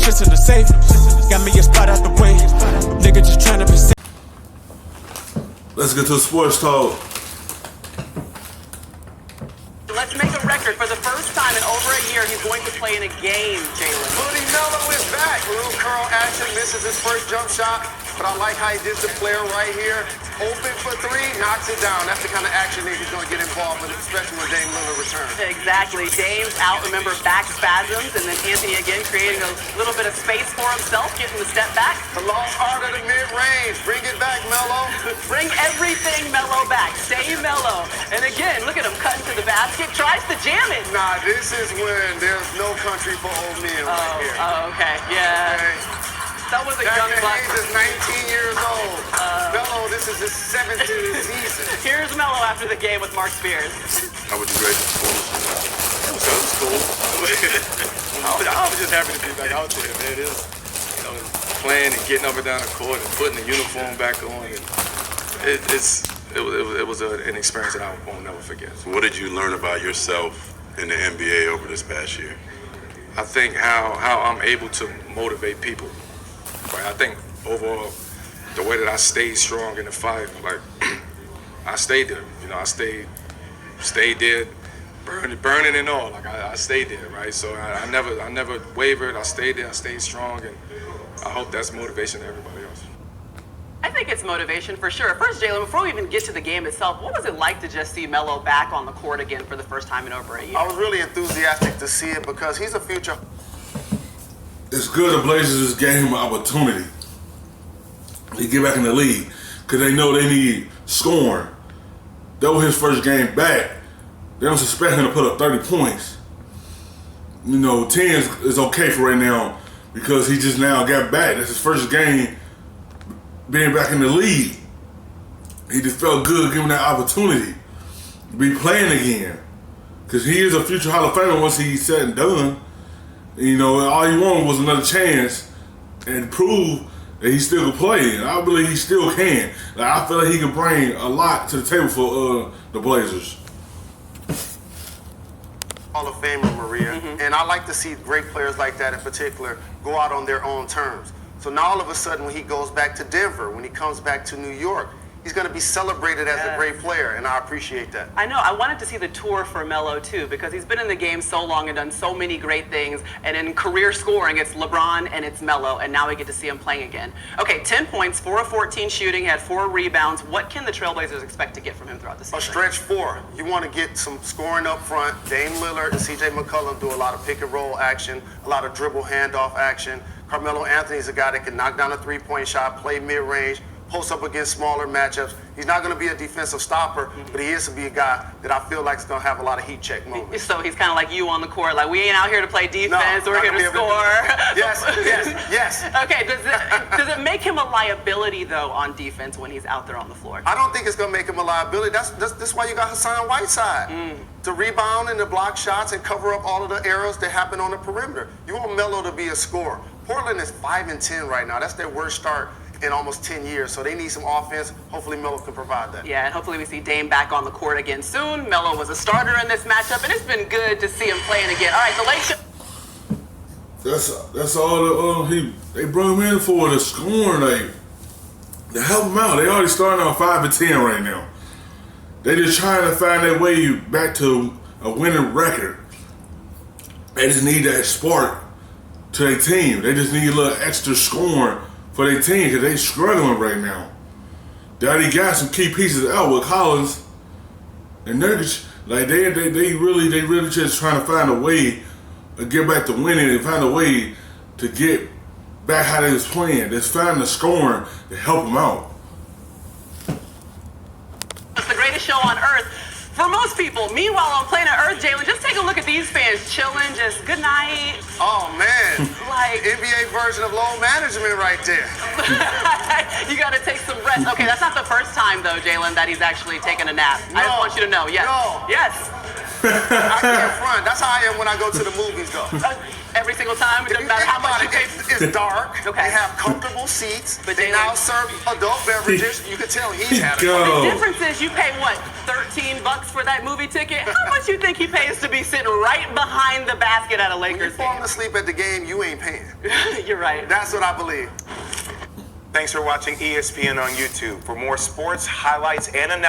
shit's in the safe. Got me a spot out the way. Nigga just tryna be safe. Let's get to sports talk. Let's make a record. For the first time in over a year, he's going to play in a game, Jalen. Buddy Melo is back. Little curl action, misses his first jump shot, but I like how he did the player right here. Open for three, knocks it down. That's the kind of action that he's going to get involved with, especially when Dame Lillard returns. Exactly. Dame's out, remember, back spasms, and then Anthony again creating a little bit of space for himself, getting the step back. The lost art of the mid-range. Bring it back, Melo. Bring everything Melo back. Stay Melo. And again, look at him cutting to the basket. Tries to jam it. Nah, this is when there's no country for old men right here. Oh, okay. Yeah. Okay. That was a young Jackson buck. Hayes is 19 years old. Melo, this is his 17th season. Here's Melo after the game with Mark Spears. How would you rate the performance? It was cool. I was just happy to be back out there, man. It is, playing and getting up and down the court and putting the uniform back on. And it was an experience that I won't never forget. So what did you learn about yourself in the NBA over this past year? I think how I'm able to motivate people. Right? I think overall, the way that I stayed strong in the fight, like I stayed there. I stayed there, burning and all. Like I stayed there, right? So I never wavered. I stayed there. I stayed strong, and I hope that's motivation to everybody else. I think it's motivation for sure. First, Jalen, before we even get to the game itself, what was it like to just see Melo back on the court again for the first time in over a year? I was really enthusiastic to see it because he's a future. It's good the Blazers just gave him an opportunity to get back in the league because they know they need scoring. That was his first game back. They don't expect him to put up 30 points. 10 is okay for right now because he just now got back. That's his first game being back in the league. He just felt good given that opportunity to be playing again because he is a future Hall of Famer once he's said and done. All he wanted was another chance and prove that he still can play. And I believe he still can. I feel like he can bring a lot to the table for the Blazers. Hall of Famer, Maria. And I like to see great players like that in particular go out on their own terms. So now all of a sudden when he goes back to Denver, when he comes back to New York, he's going to be celebrated as a great player, and I appreciate that. I know. I wanted to see the tour for Melo, too, because he's been in the game so long and done so many great things. And in career scoring, it's LeBron and it's Melo, and now we get to see him playing again. Okay, 10 points, 4 of 14 shooting, had 4 rebounds. What can the Trailblazers expect to get from him throughout the season? A stretch 4. You want to get some scoring up front. Dame Lillard and C.J. McCollum do a lot of pick-and-roll action, a lot of dribble handoff action. Carmelo Anthony is a guy that can knock down a three-point shot, play mid-range, post up against smaller matchups. He's not going to be a defensive stopper, but he is to be a guy that I feel like is going to have a lot of heat check moments. So he's kind of like you on the court, like we ain't out here to play defense, we're here to score. Yes. Okay, does it make him a liability, though, on defense when he's out there on the floor? I don't think it's going to make him a liability. That's why you got Hassan Whiteside to rebound and to block shots and cover up all of the errors that happen on the perimeter. You want Melo to be a scorer. Portland is 5-10 right now. That's their worst start in almost 10 years, so they need some offense. Hopefully Melo can provide that. Yeah, and hopefully we see Dame back on the court again soon. Melo was a starter in this matchup, and it's been good to see him playing again. All right, the late show. That's all they brought him in for, the scoring, to help him out. They already starting on 5-10 right now. They just trying to find their way back to a winning record. They just need that spark to their team. They just need a little extra scoring for their team because they struggling right now. They already got some key pieces out with Collins and Nurkic. They really just trying to find a way to get back to winning and find a way to get back how they was playing. Just find the scoring to help them out. It's the greatest show on earth for most people. Meanwhile, on Planet Earth, Jalen, just take a look at these fans chilling, just good night. Oh, man. Like NBA version of load management right there. You got to take some rest. Okay, that's not the first time, though, Jalen, that he's actually taken a nap. No, I just want you to know. Yes. No. Yes. I can't front. That's how I am when I go to the movies, though. every single time? It If doesn't you matter think how much about you it, pay. it's dark. Okay. They have comfortable seats. But they Jalen- now serve adult beverages. You can tell he's had a The Go. difference is you pay what, $13 for that movie ticket? How much you think he pays to be sitting right behind the basket at a When you're Lakers falling game? asleep at the game, you ain't paying. You're right. That's what I believe. Thanks for watching ESPN on YouTube. For more sports, highlights, and analysis,